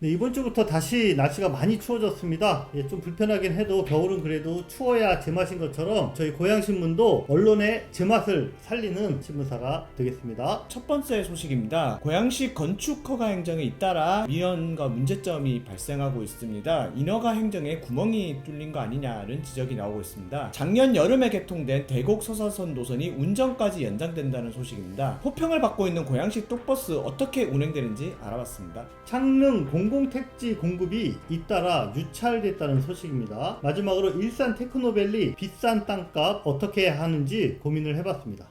네, 이번 주부터 다시 날씨가 많이 추워졌습니다. 좀 불편하긴 해도 겨울은 그래도 추워야 제맛인 것처럼 저희 고향신문도 언론의 제맛을 살리는 신문사가 되겠습니다. 첫 번째 소식입니다. 고양시 건축 허가 행정에 잇따라 위헌과 문제점이 발생하고 있습니다. 인허가 행정에 구멍이 뚫린 거 아니냐는 지적이 나오고 있습니다. 작년 여름에 개통된 대곡 서사선 노선이 운전까지 연장된다는 소식입니다. 호평을 받고 있는 고양시 뚝버스 어떻게 운행되는지 알아봤습니다. 창릉 공공택지 공급이 잇따라 유찰됐다는 소식입니다. 마지막으로 일산 테크노밸리 비싼 땅값 어떻게 하는지 고민을 해봤습니다.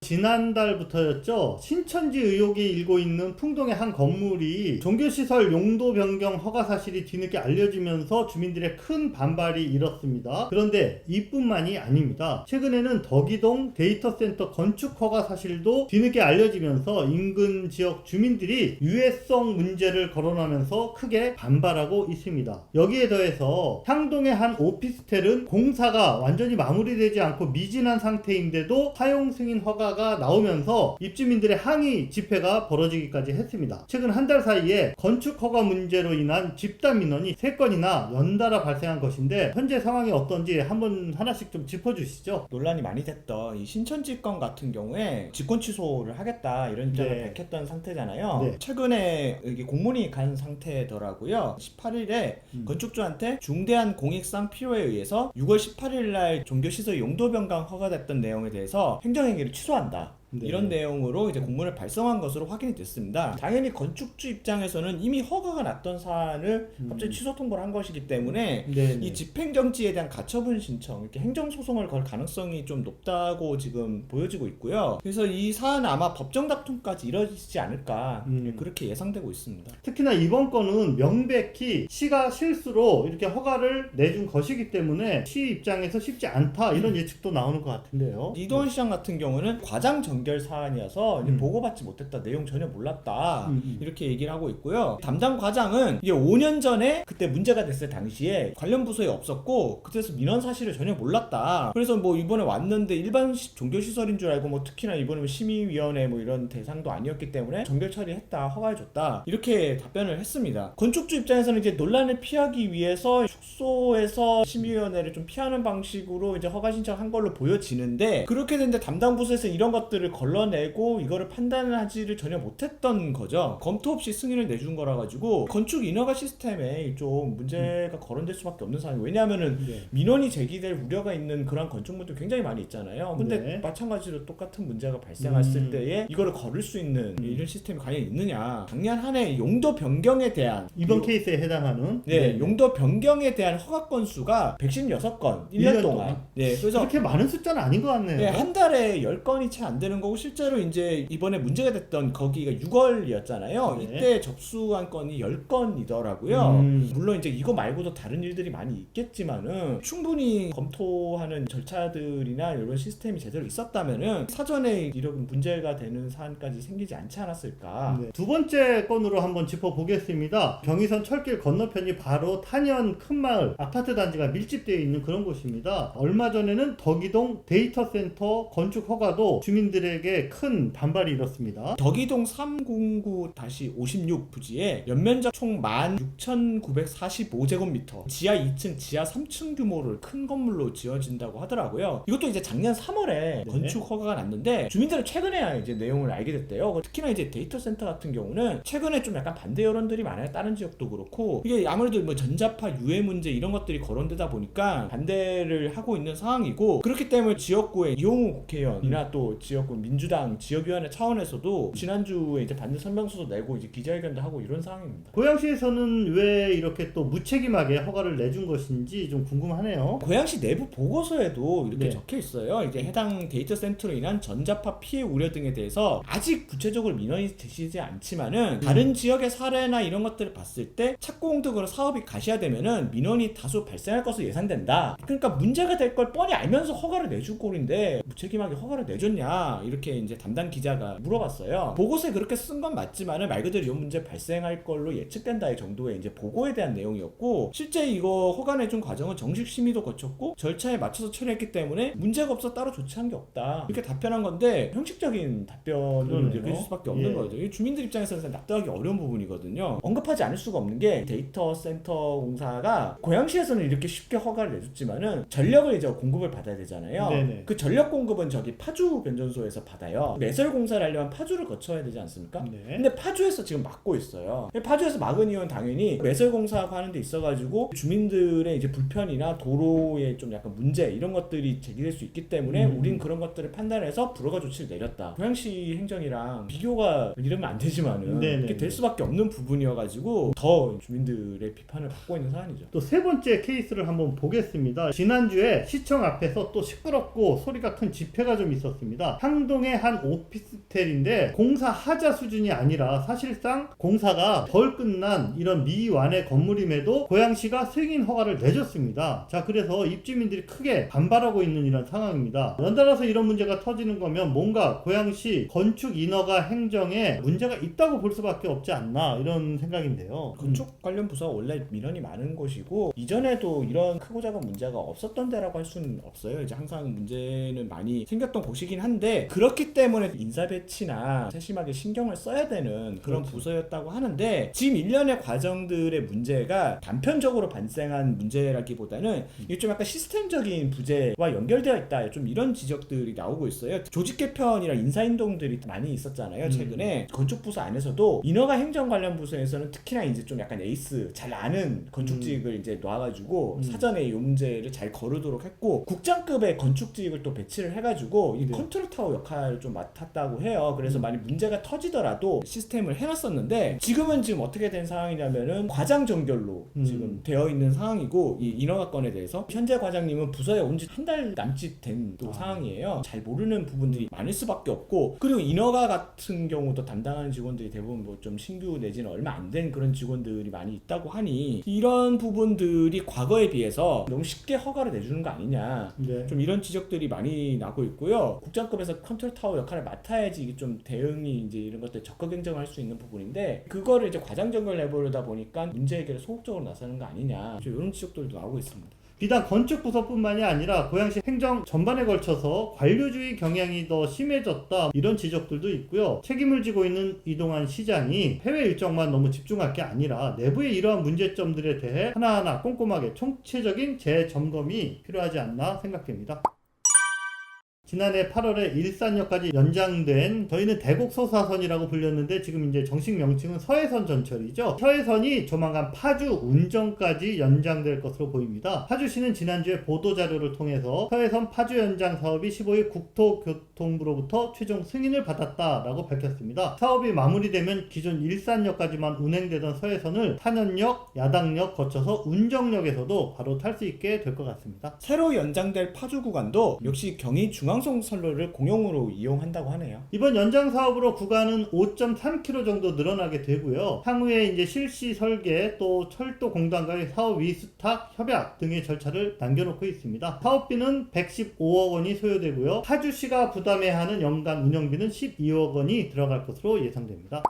지난달부터였죠. 신천지 의혹이 일고 있는 풍동의 한 건물이 종교시설 용도 변경 허가 사실이 뒤늦게 알려지면서 주민들의 큰 반발이 일었습니다. 그런데 이뿐만이 아닙니다. 최근에는 덕이동 데이터센터 건축 허가 사실도 뒤늦게 알려지면서 인근 지역 주민들이 유해성 문제를 거론하면서 크게 반발하고 있습니다. 여기에 더해서 향동의 한 오피스텔은 공사가 완전히 마무리되지 않고 미진한 상태인데도 사용 승인 허가가 나오면서 입주민들의 항의 집회가 벌어지기까지 했습니다. 최근 한 달 사이에 건축 허가 문제로 인한 집단 민원이 3건이나 연달아 발생한 것인데 현재 상황이 어떤지 한번 하나씩 좀 짚어주시죠. 논란이 많이 됐던 이 신천지 건 같은 경우에 직권 취소를 하겠다 이런 입장을 네. 밝혔던 상태잖아요. 네. 최근에 이게 공문이 간 상태더라고요. 18일에 건축주한테 중대한 공익상 필요에 의해서 6월 18일 날 종교시설 용도 변경 허가됐던 내용에 대해서 행정행위를 취소한다. 네. 이런 내용으로 이제 공문을 발송한 것으로 확인이 됐습니다. 당연히 건축주 입장에서는 이미 허가가 났던 사안을 갑자기 취소 통보를 한 것이기 때문에 네. 이 집행정지에 대한 가처분 신청, 이렇게 행정소송을 걸 가능성이 좀 높다고 지금 보여지고 있고요. 그래서 이 사안은 아마 법정 다툼까지 이뤄지지 않을까 그렇게 예상되고 있습니다. 특히나 이번 건은 명백히 시가 실수로 이렇게 허가를 내준 것이기 때문에 시 입장에서 쉽지 않다 이런 예측도 나오는 것 같은데요. 이도원 시장 같은 경우는 과장 정결 사안이어서 이제 보고받지 못했다, 내용 전혀 몰랐다 이렇게 얘기를 하고 있고요. 담당 과장은 이게 5년 전에 그때 문제가 됐을 당시에 관련 부서에 없었고 그때서 민원 사실을 전혀 몰랐다. 그래서 뭐 이번에 왔는데 일반 종교시설인 줄 알고 뭐 특히나 이번에 심의위원회 뭐 이런 대상도 아니었기 때문에 정결 처리했다, 허가해줬다 이렇게 답변을 했습니다. 건축주 입장에서는 이제 논란을 피하기 위해서 축소해서 심의위원회를 좀 피하는 방식으로 이제 허가 신청한 걸로 보여지는데 그렇게 됐는데 담당 부서에서 이런 것들을 걸러내고 이거를 판단을 하지를 전혀 못했던 거죠. 검토 없이 승인을 내준 거라 가지고 건축 인허가 시스템에 좀 문제가 거론될 수밖에 없는 상황이에요. 왜냐하면은 민원이 제기될 우려가 있는 그런 건축물도 굉장히 많이 있잖아요. 근데 마찬가지로 똑같은 문제가 발생했을 때에 이거를 걸을 수 있는 이런 시스템이 과연 있느냐. 작년 한 해 용도 변경에 대한 이번 케이스에 해당하는 용도 변경에 대한 허가 건수가 116건 1년 동안. 그래서 그렇게 많은 숫자는 아닌 것 같네요. 한 달에 10건이 채 안 되는 거고 실제로 이제 이번에 문제가 됐던 거기가 6월이었잖아요. 이때 접수한 건이 10건이더라고요. 물론 이제 이거 말고도 다른 일들이 많이 있겠지만은 충분히 검토하는 절차들이나 이런 시스템이 제대로 있었다면은 사전에 이런 문제가 되는 사안까지 생기지 않지 않았을까. 두 번째 건으로 한번 짚어보겠습니다. 경의선 철길 건너편이 바로 탄현 큰마을 아파트 단지가 밀집되어 있는 그런 곳입니다. 얼마 전에는 덕이동 데이터센터 건축 허가도 주민들에게 큰 반발이 일었습니다. 덕이동 309-56 부지에 연면적 총 16,945제곱미터 지하 2층, 지하 3층 규모를 큰 건물로 지어진다고 하더라고요. 이것도 이제 작년 3월에 건축 허가가 났는데 주민들은 최근에야 이제 내용을 알게 됐대요. 특히나 이제 데이터 센터 같은 경우는 최근에 좀 약간 반대 여론들이 많아요. 다른 지역도 그렇고 이게 아무래도 뭐 전자파 유해 문제 이런 것들이 거론되다 보니까 반대를 하고 있는 상황이고 그렇기 때문에 지역구의 이용우 국회의원이나 또 지역구 민주당 지역위원회 차원에서도 지난주에 이제 반대 설명서도 내고 이제 기자회견도 하고 이런 상황입니다. 고양시에서는 왜 이렇게 또 무책임하게 허가를 내준 것인지 좀 궁금하네요. 고양시 내부 보고서에도 이렇게 적혀 있어요. 이제 해당 데이터 센터로 인한 전자파 피해 우려 등에 대해서 아직 구체적으로 민원이 제시되지 않지만은 다른 지역의 사례나 이런 것들을 봤을 때 착공 등으로 사업이 가시화되면은 민원이 다소 발생할 것으로 예상된다. 그러니까 문제가 될 걸 뻔히 알면서 허가를 내줄 꼴인데 무책임하게 허가를 내줬냐 이렇게 이제 담당 기자가 물어봤어요. 보고서에 그렇게 쓴 건 맞지만은 말 그대로 이런 문제 발생할 걸로 예측된다의 정도의 이제 보고에 대한 내용이었고, 실제 이거 허가 내준 과정은 정식 심의도 거쳤고 절차에 맞춰서 처리했기 때문에 문제가 없어 따로 조치한 게 없다, 이렇게 답변한 건데 형식적인 답변을 이렇게 해줄 수밖에 없는 거죠. 이 주민들 입장에서는 납득하기 어려운 부분이거든요. 언급하지 않을 수가 없는 게 데이터 센터 공사가 고양시에서는 이렇게 쉽게 허가를 내줬지만은 전력을 이제 공급을 받아야 되잖아요. 네네. 그 전력 공급은 저기 파주 변전소에서 받아요. 매설 공사를 하려면 파주를 거쳐야 되지 않습니까? 네. 근데 파주에서 지금 막고 있어요. 파주에서 막은 이유는 당연히 매설 공사하고 하는 데 있어가지고 주민들의 이제 불편이나 도로에 좀 약간 문제 이런 것들이 제기될 수 있기 때문에 우린 그런 것들을 판단해서 불허가 조치를 내렸다. 고양시 행정이랑 비교가 이러면 안 되지만은 이렇게 될 수밖에 없는 부분이어가지고 더 주민들의 비판을 받고 있는 사안이죠. 또 세 번째 케이스를 한번 보겠습니다. 지난주에 시청 앞에서 또 시끄럽고 소리가 큰 집회가 좀 있었습니다. 향동의 한 오피스텔인데 공사 하자 수준이 아니라 사실상 공사가 덜 끝난 이런 미완의 건물임에도 고양시가 승인 허가를 내줬습니다. 자, 그래서 입주민들이 크게 반발하고 있는 이런 상황입니다. 연달아서 이런 문제가 터지는 거면 뭔가 고양시 건축 인허가 행정에 문제가 있다고 볼 수밖에 없지 않나, 이런 생각인데요. 건축 관련 부서가 원래 민원이 많은 곳이고 이전에도 이런 크고 작은 문제가 없었던 데라고 할 수는 없어요. 이제 항상 문제는 많이 생겼던 곳이긴 한데, 그렇기 때문에 인사 배치나 세심하게 신경을 써야 되는 그런 부서였다고 하는데, 지금 일련의 과정들의 문제가 단편적으로 발생한 문제라기보다는 이게 좀 약간 시스템적인 부재와 연결되어 있다, 좀 이런 지적들이 나오고 있어요. 조직 개편이랑 인사 인동들이 많이 있었잖아요. 최근에 건축부서 안에서도 인허가 행정 관련 부서에서는 특히나 이제 좀 약간 에이스 잘 아는 건축직을 이제 놔가지고 사전에 이 문제를 잘 거르도록 했고, 국장급의 건축직을 또 배치를 해가지고 이 컨트롤 타워 역할을 좀 맡았다고 해요. 그래서 만약 문제가 터지더라도 시스템을 해놨었는데, 지금은 지금 어떻게 된 상황이냐면은 과장 정결로 지금 되어 있는 상황이고, 이 인허가 건에 대해서 현재 과장님은 부서에 온 지 한 달 남짓 된 또 상황이에요. 잘 모르는 부분들이 많을 수밖에 없고, 그리고 인허가 같은 경우도 담당하는 직원들이 대부분 뭐 좀 신규 내지는 얼마 안 된 그런 직원들이 많이 있다고 하니, 이런 부분들이 과거에 비해서 너무 쉽게 허가를 내주는 거 아니냐, 좀 이런 지적들이 많이 나고 있고요. 국장급에서 컨트롤 타워 역할을 맡아야지 이게 좀 대응이 이제 이런 것들 적극 행정할 수 있는 부분인데, 그거를 이제 과장 정결 내버려다 보니까 문제 해결에 소극적으로 나서는 거 아니냐, 이런 지적들도 나오고 있습니다. 비단 건축부서뿐만이 아니라 고양시 행정 전반에 걸쳐서 관료주의 경향이 더 심해졌다, 이런 지적들도 있고요. 책임을 지고 있는 이동환 시장이 해외 일정만 너무 집중할 게 아니라 내부의 이러한 문제점들에 대해 하나하나 꼼꼼하게 총체적인 재점검이 필요하지 않나 생각됩니다. 지난해 8월에 일산역까지 연장된, 저희는 대곡소사선이라고 불렸는데 지금 이제 정식 명칭은 서해선 전철이죠. 서해선이 조만간 파주 운정까지 연장될 것으로 보입니다. 파주시는 지난주에 보도자료를 통해서 서해선 파주 연장 사업이 15일 국토교통부로부터 최종 승인을 받았다라고 밝혔습니다. 사업이 마무리되면 기존 일산역까지만 운행되던 서해선을 탄현역, 야당역 거쳐서 운정역에서도 바로 탈 수 있게 될 것 같습니다. 새로 연장될 파주 구간도 역시 경의 중앙선 선로를 공용으로 이용한다고 하네요. 이번 연장 사업으로 구간은 5.3km 정도 늘어나게 되고요. 향후에 이제 실시 설계, 또 철도 공단과의 사업 위수탁, 협약 등의 절차를 남겨놓고 있습니다. 사업비는 115억 원이 소요되고요. 파주시가 부담해야 하는 연간 운영비는 12억 원이 들어갈 것으로 예상됩니다.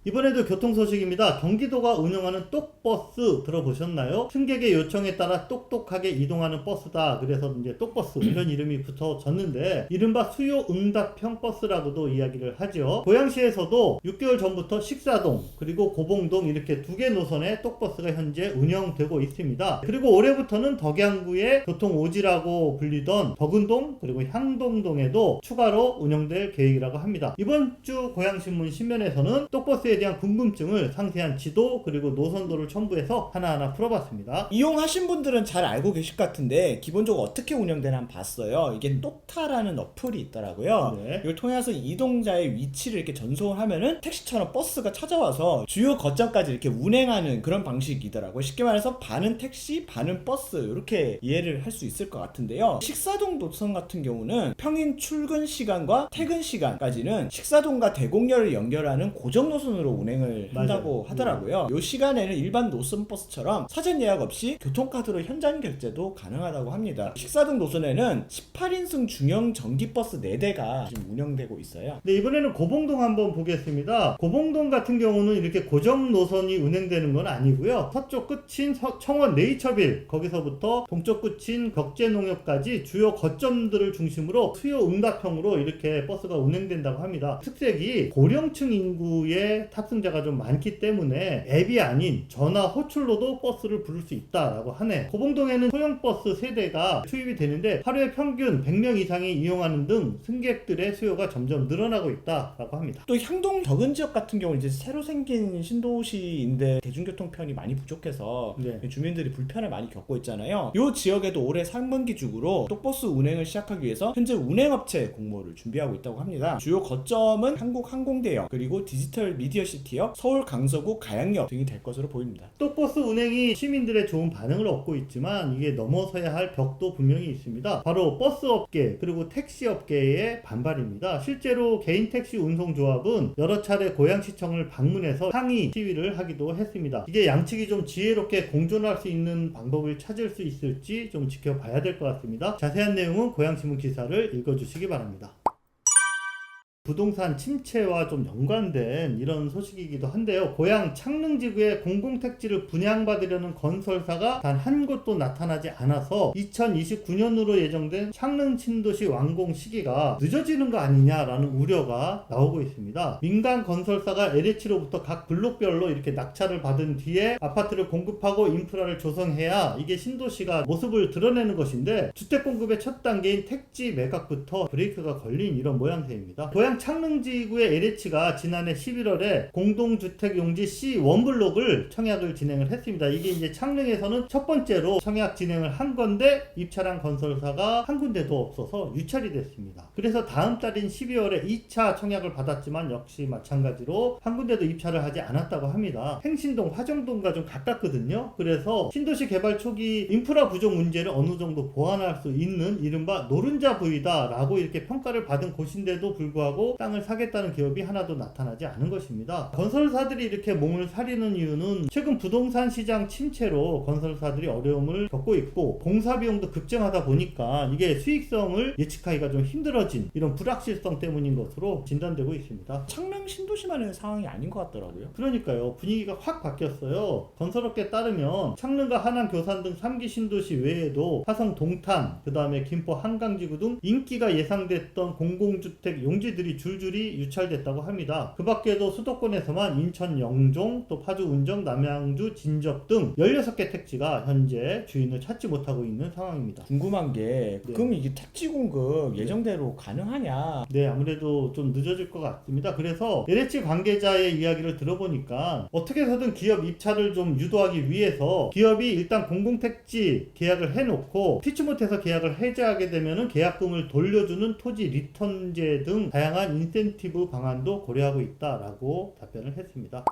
이번에도 교통소식입니다. 경기도가 운영하는 똑버스 들어보셨나요? 승객의 요청에 따라 똑똑하게 이동하는 버스다. 그래서 이제 똑버스 이런 이름이 붙어졌는데, 이른바 수요 응답형 버스라고도 이야기를 하죠. 고양시에서도 6개월 전부터 식사동 그리고 고봉동 이렇게 2개 노선의 똑버스가 현재 운영되고 있습니다. 그리고 올해부터는 덕양구의 교통오지라고 불리던 덕은동 그리고 향동동에도 추가로 운영될 계획이라고 합니다. 이번 주 고양신문 신면에서는 똑버스에 대한 궁금증을 상세한 지도 그리고 노선도를 첨부해서 하나하나 풀어봤습니다. 이용하신 분들은 잘 알고 계실 것 같은데, 기본적으로 어떻게 운영되나 한번 봤어요. 이게 똑타라는 어플이 있더라고요. 이걸 통해서 이동자의 위치를 이렇게 전송을 하면은 택시처럼 버스가 찾아와서 주요 거점까지 이렇게 운행하는 그런 방식이더라고요. 쉽게 말해서 반은 택시, 반은 버스, 이렇게 이해를 할 수 있을 것 같은데요. 식사동 노선 같은 경우는 평일 출근 시간과 퇴근 시간까지는 식사동과 대곡역을 연결하는 고정 노선으로 시간으로 운행을 한다고 하더라고요. 이 시간에는 일반 노선 버스처럼 사전 예약 없이 교통카드로 현장 결제도 가능하다고 합니다. 식사등 노선에는 18인승 중형 전기버스 4대가 지금 운영되고 있어요. 네, 이번에는 고봉동 한번 보겠습니다. 고봉동 같은 경우는 이렇게 고정 노선이 운행되는 건 아니고요. 서쪽 끝인 청원 네이처빌, 거기서부터 동쪽 끝인 벽제농협까지 주요 거점들을 중심으로 수요 응답형으로 이렇게 버스가 운행된다고 합니다. 특색이 고령층 인구의 탑승자가 좀 많기 때문에 앱이 아닌 전화 호출로도 버스를 부를 수 있다라고 하네. 고봉동에는 소형 버스 3대가 투입이 되는데 하루에 평균 100명 이상이 이용하는 등 승객들의 수요가 점점 늘어나고 있다라고 합니다. 또 향동 덕은 지역 같은 경우는 이제 새로 생긴 신도시인데 대중교통편이 많이 부족해서 네. 주민들이 불편을 많이 겪고 있잖아요. 이 지역에도 올해 상반기 중으로 똑버스 운행을 시작하기 위해서 현재 운행업체 공모를 준비하고 있다고 합니다. 주요 거점은 한국항공대역, 그리고 디지털 미디어시티역, 서울 강서구 가양역 등이 될 것으로 보입니다. 똑버스 운행이 시민들의 좋은 반응을 얻고 있지만 이게 넘어서야 할 벽도 분명히 있습니다. 바로 버스 업계 그리고 택시 업계의 반발입니다. 실제로 개인 택시 운송조합은 여러 차례 고양시청을 방문해서 항의 시위를 하기도 했습니다. 이게 양측이 좀 지혜롭게 공존할 수 있는 방법을 찾을 수 있을지 좀 지켜봐야 될 것 같습니다. 자세한 내용은 고양신문 기사를 읽어주시기 바랍니다. 부동산 침체와 좀 연관된 이런 소식이기도 한데요. 고양 창릉지구에 공공택지를 분양받으려는 건설사가 단 한 곳도 나타나지 않아서 2029년으로 예정된 창릉 신도시 완공 시기가 늦어지는 거 아니냐라는 우려가 나오고 있습니다. 민간 건설사가 LH로부터 각 블록별로 이렇게 낙찰을 받은 뒤에 아파트를 공급하고 인프라를 조성해야 이게 신도시가 모습을 드러내는 것인데, 주택 공급의 첫 단계인 택지 매각부터 브레이크가 걸린 이런 모양새입니다. 고양 창릉지구의 LH가 지난해 11월에 공동주택용지 C 원블록을 청약을 진행을 했습니다. 이게 이제 창릉에서는 첫 번째로 청약 진행을 한 건데 입찰한 건설사가 한 군데도 없어서 유찰이 됐습니다. 그래서 다음 달인 12월에 2차 청약을 받았지만 역시 마찬가지로 한 군데도 입찰을 하지 않았다고 합니다. 행신동, 화정동과 좀 가깝거든요. 그래서 신도시 개발 초기 인프라 부족 문제를 어느 정도 보완할 수 있는 이른바 노른자 부위다 라고 이렇게 평가를 받은 곳인데도 불구하고 땅을 사겠다는 기업이 하나도 나타나지 않은 것입니다. 건설사들이 이렇게 몸을 사리는 이유는 최근 부동산 시장 침체로 건설사들이 어려움을 겪고 있고 공사 비용도 급증하다 보니까 이게 수익성을 예측하기가 좀 힘들어진 이런 불확실성 때문인 것으로 진단되고 있습니다. 창릉 신도시만의 상황이 아닌 것 같더라고요. 그러니까요. 분위기가 확 바뀌었어요. 건설업계 따르면 창릉과 하남, 교산 등 3기 신도시 외에도 화성 동탄, 그 다음에 김포 한강지구 등 인기가 예상됐던 공공주택 용지들이 줄줄이 유찰됐다고 합니다. 그 밖에도 수도권에서만 인천 영종, 또 파주 운정, 남양주 진접 등 16개 택지가 현재 주인을 찾지 못하고 있는 상황입니다. 궁금한 게 그럼 이게 택지 공급 예정대로 가능하냐? 네, 아무래도 좀 늦어질 것 같습니다. 그래서 LH 관계자의 이야기를 들어보니까 어떻게 해서든 기업 입찰을 좀 유도하기 위해서 기업이 일단 공공택지 계약을 해놓고 피치 못해서 계약을 해제하게 되면은 계약금을 돌려주는 토지 리턴제 등 다양한 인센티브 방안도 고려하고 있다라고 답변을 했습니다.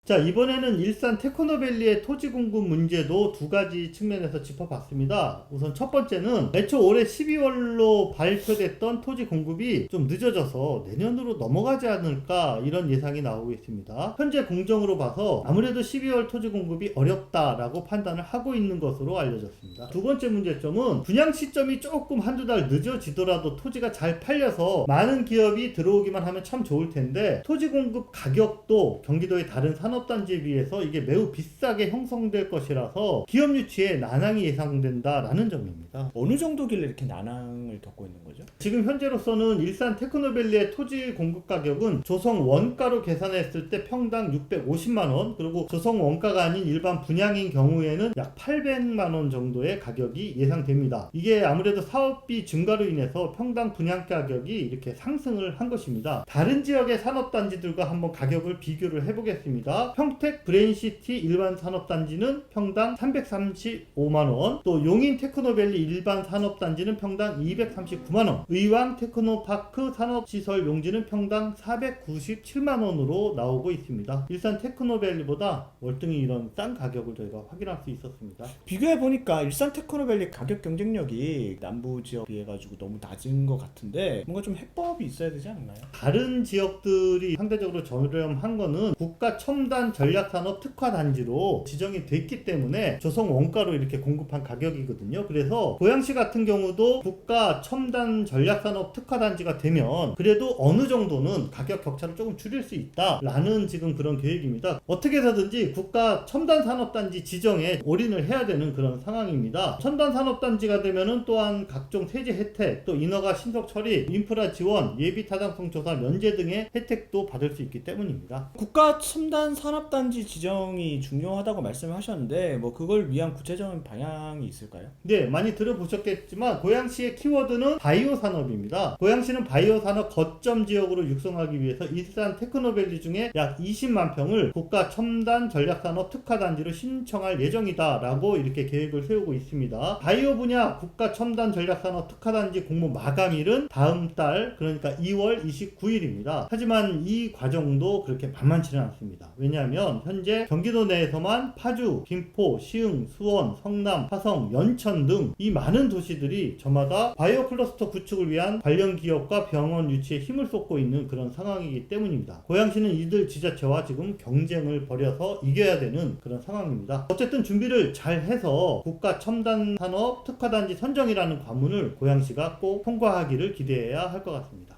자, 이번에는 일산 테크노밸리의 토지 공급 문제도 두 가지 측면에서 짚어봤습니다. 우선 첫 번째는 애초 올해 12월로 발표됐던 토지 공급이 좀 늦어져서 내년으로 넘어가지 않을까 이런 예상이 나오고 있습니다. 현재 공정으로 봐서 아무래도 12월 토지 공급이 어렵다라고 판단을 하고 있는 것으로 알려졌습니다. 두 번째 문제점은 분양 시점이 조금 한두 달 늦어지더라도 토지가 잘 팔려서 많은 기업이 들어오기만 하면 참 좋을 텐데 토지 공급 가격도 경기도의 다른 산업단지에 비해서 이게 매우 비싸게 형성될 것이라서 기업 유치에 난항이 예상된다라는 점입니다. 어느 정도길래 이렇게 난항을 겪고 있는 거죠? 지금 현재로서는 일산 테크노밸리의 토지 공급 가격은 조성 원가로 계산했을 때 평당 650만원, 그리고 조성 원가가 아닌 일반 분양인 경우에는 약 800만원 정도의 가격이 예상됩니다. 이게 아무래도 사업비 증가로 인해서 평당 분양 가격이 이렇게 상승을 한 것입니다. 다른 지역의 산업단지들과 한번 가격을 비교를 해보겠습니다. 있습니다. 평택 브레인시티 일반 산업단지는 평당 335만원, 또 용인 테크노밸리 일반 산업단지는 평당 239만원, 의왕 테크노파크 산업시설 용지는 평당 497만원으로 나오고 있습니다. 일산 테크노밸리보다 월등히 이런 싼 가격을 저희가 확인할 수 있었습니다. 비교해보니까 일산 테크노밸리 가격 경쟁력이 남부 지역 비해 가지고 너무 낮은 것 같은데 뭔가 좀 해법이 있어야 되지 않나요? 다른 지역들이 상대적으로 저렴한 거는 국가 첨단 전략산업 특화단지로 지정이 됐기 때문에 조성 원가로 이렇게 공급한 가격이거든요. 그래서 고양시 같은 경우도 국가 첨단 전략산업 특화단지가 되면 그래도 어느 정도는 가격 격차를 조금 줄일 수 있다라는 지금 그런 계획입니다. 어떻게 해서든지 국가 첨단 산업단지 지정에 올인을 해야 되는 그런 상황입니다. 첨단 산업단지가 되면은 또한 각종 세제 혜택, 또 인허가 신속 처리, 인프라 지원, 예비 타당성 조사 면제 등의 혜택도 받을 수 있기 때문입니다. 국가 첨단 산업단지 지정이 중요하다고 말씀하셨는데 뭐 그걸 위한 구체적인 방향이 있을까요? 네, 많이 들어보셨겠지만 고양시의 키워드는 바이오 산업입니다. 고양시는 바이오 산업 거점 지역으로 육성하기 위해서 일산 테크노밸리 중에 약 20만 평을 국가 첨단 전략산업 특화단지로 신청할 예정이다라고 이렇게 계획을 세우고 있습니다. 바이오 분야 국가 첨단 전략산업 특화단지 공모 마감일은 다음 달, 그러니까 2월 29일입니다. 하지만 이 과정도 그렇게 만만치는 않습니다. 왜냐하면 현재 경기도 내에서만 파주, 김포, 시흥, 수원, 성남, 화성, 연천 등 이 많은 도시들이 저마다 바이오 클러스터 구축을 위한 관련 기업과 병원 유치에 힘을 쏟고 있는 그런 상황이기 때문입니다. 고양시는 이들 지자체와 지금 경쟁을 벌여서 이겨야 되는 그런 상황입니다. 어쨌든 준비를 잘 해서 국가 첨단 산업 특화단지 선정이라는 관문을 고양시가 꼭 통과하기를 기대해야 할 것 같습니다.